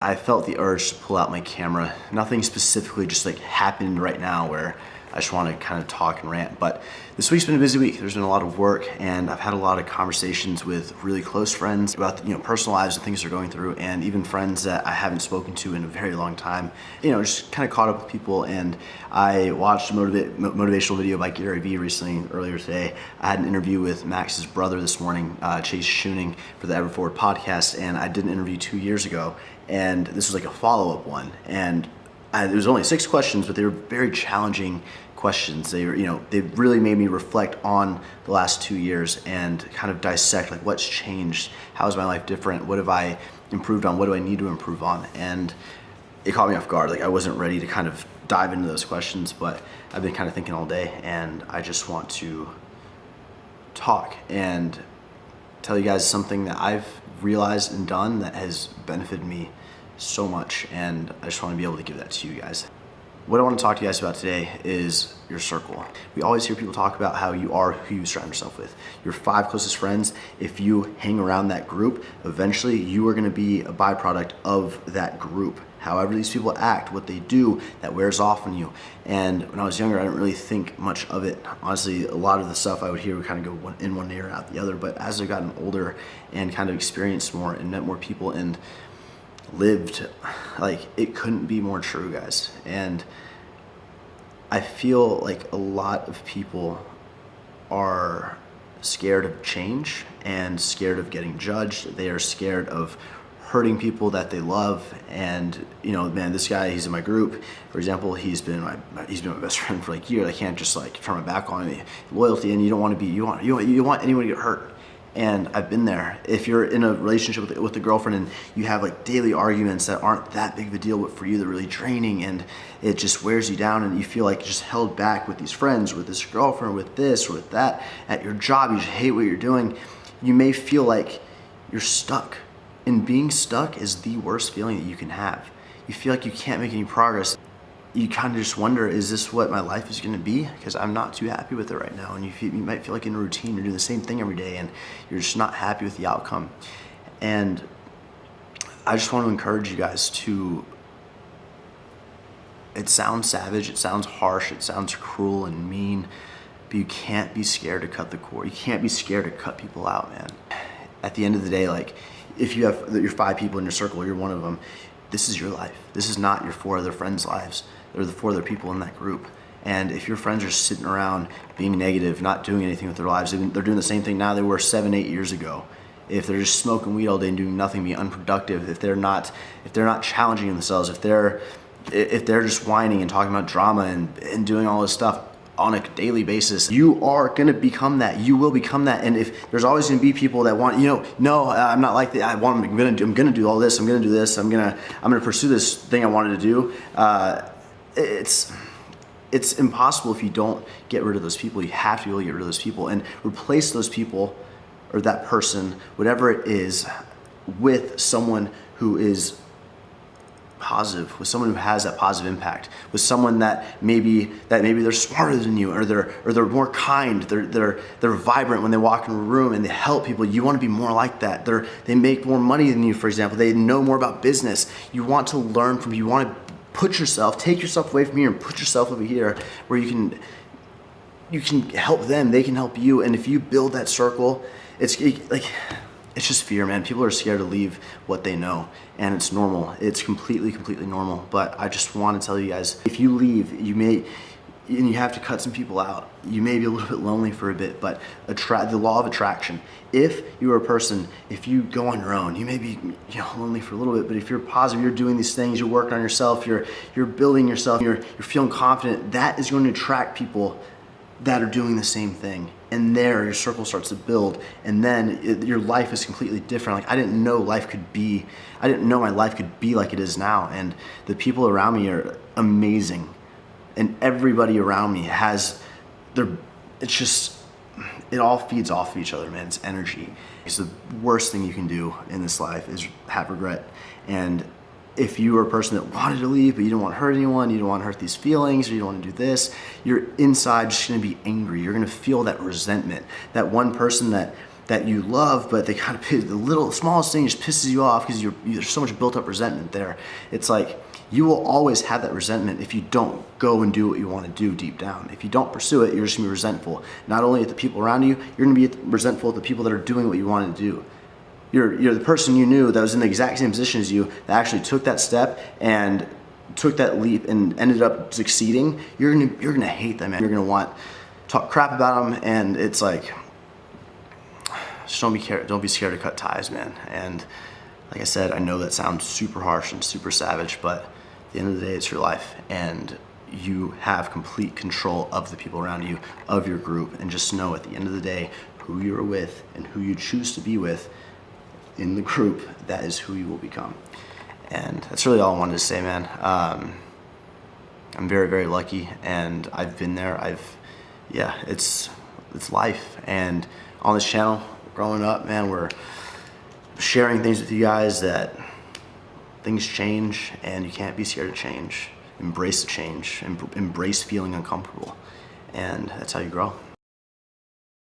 I felt the urge to pull out my camera. Nothing specifically just like happened right now where I just want to kind of talk and rant. But this week's been a busy week. There's been a lot of work, and I've had a lot of conversations with really close friends about personal lives and things they're going through, and even friends that I haven't spoken to in a very long time. Just kind of caught up with people. And I watched a motivational video by Gary Vee recently, earlier today. I had an interview with Max's brother this morning, Chase Shooning, for the Ever Forward podcast, and I did an interview 2 years ago, and this was like a follow-up one. And there was only 6 questions, but they were very challenging questions. They were, they really made me reflect on the last 2 years and kind of dissect like what's changed, how is my life different, what have I improved on, what do I need to improve on. And it caught me off guard. Like, I wasn't ready to kind of dive into those questions, but I've been kind of thinking all day, and I just want to talk and tell you guys something that I've realized and done that has benefited me so much, and I just want to be able to give that to you guys. What I want to talk to you guys about today is your circle. We always hear people talk about how you are who you surround yourself with. Your 5 closest friends, if you hang around that group, eventually you are going to be a byproduct of that group. However these people act, what they do, that wears off on you. And when I was younger, I didn't really think much of it. Honestly, a lot of the stuff I would hear would kind of go in one ear out the other. But as I've gotten older and kind of experienced more and met more people and lived, like, it couldn't be more true, guys. And I feel like a lot of people are scared of change and scared of getting judged. They are scared of hurting people that they love. And man, this guy, he's in my group, for example. He's been my best friend for like years. I can't just like turn my back on him. Loyalty, and you want anyone to get hurt. And I've been there. If you're in a relationship with a girlfriend and you have like daily arguments that aren't that big of a deal, but for you they're really draining, and it just wears you down, and you feel like you're just held back with these friends, with this girlfriend, with this or with that, at your job, you just hate what you're doing, you may feel like you're stuck. And being stuck is the worst feeling that you can have. You feel like you can't make any progress. You kind of just wonder, is this what my life is going to be? Because I'm not too happy with it right now. And you might feel like in a routine, you're doing the same thing every day, and you're just not happy with the outcome. And I just want to encourage you guys to, it sounds savage, it sounds harsh, it sounds cruel and mean, but you can't be scared to cut the cord. You can't be scared to cut people out, man. At the end of the day, like, if you have your 5 people in your circle, you're one of them, this is your life. This is not your 4 other friends' lives. They're the 4 other people in that group. And if your friends are sitting around being negative, not doing anything with their lives, they're doing the same thing now they were 7, 8 years ago. If they're just smoking weed all day and doing nothing, being unproductive, if they're not challenging themselves, if they're just whining and talking about drama and doing all this stuff on a daily basis, you are gonna become that. You will become that. And if there's always gonna be people that want, no, I'm not like that. I'm gonna do all this. I'm gonna do this. I'm gonna pursue this thing I wanted to do. It's impossible if you don't get rid of those people. You have to be able to get rid of those people and replace those people or that person, whatever it is, with someone who is positive, with someone who has that positive impact, with someone that maybe they're smarter than you, or they're more kind, they're vibrant when they walk in a room and they help people. You want to be more like that. They make more money than you, for example. They know more about business. You want to learn from, you want to take yourself away from here and put yourself over here where you can help them, they can help you. And if you build that circle, it's just fear, man. People are scared to leave what they know, and it's normal. It's completely normal. But I just want to tell you guys, if you leave, and you have to cut some people out. You may be a little bit lonely for a bit, but the law of attraction. If you're a person, if you go on your own, you may be lonely for a little bit, but if you're positive, you're doing these things, you're working on yourself, you're building yourself, you're feeling confident, that is going to attract people that are doing the same thing. And there, your circle starts to build, and then your life is completely different. Like, I didn't know my life could be like it is now. And the people around me are amazing. And everybody around me it all feeds off of each other, man. It's energy. It's the worst thing you can do in this life is have regret. And if you were a person that wanted to leave, but you don't want to hurt anyone, you don't want to hurt these feelings, or you don't want to do this, you're inside just going to be angry. You're going to feel that resentment. That one person that that you love, but they kind of the little smallest thing just pisses you off because there's so much built up resentment there. It's like you will always have that resentment if you don't go and do what you want to do deep down. If you don't pursue it, you're just gonna be resentful. Not only at the people around you, you're gonna be resentful at the people that are doing what you want to do. You're the person you knew that was in the exact same position as you that actually took that step and took that leap and ended up succeeding. You're gonna hate them, man. You're gonna want to talk crap about them, and it's like, just don't be scared to cut ties, man. And like I said, I know that sounds super harsh and super savage, but at the end of the day, it's your life, and you have complete control of the people around you, of your group, and just know at the end of the day, who you're with and who you choose to be with in the group, that is who you will become. And that's really all I wanted to say, man. I'm very, very lucky, and I've been there. Yeah, it's life. And on this channel, growing up, man, we're sharing things with you guys that things change, and you can't be scared to change. Embrace the change, embrace feeling uncomfortable, and that's how you grow.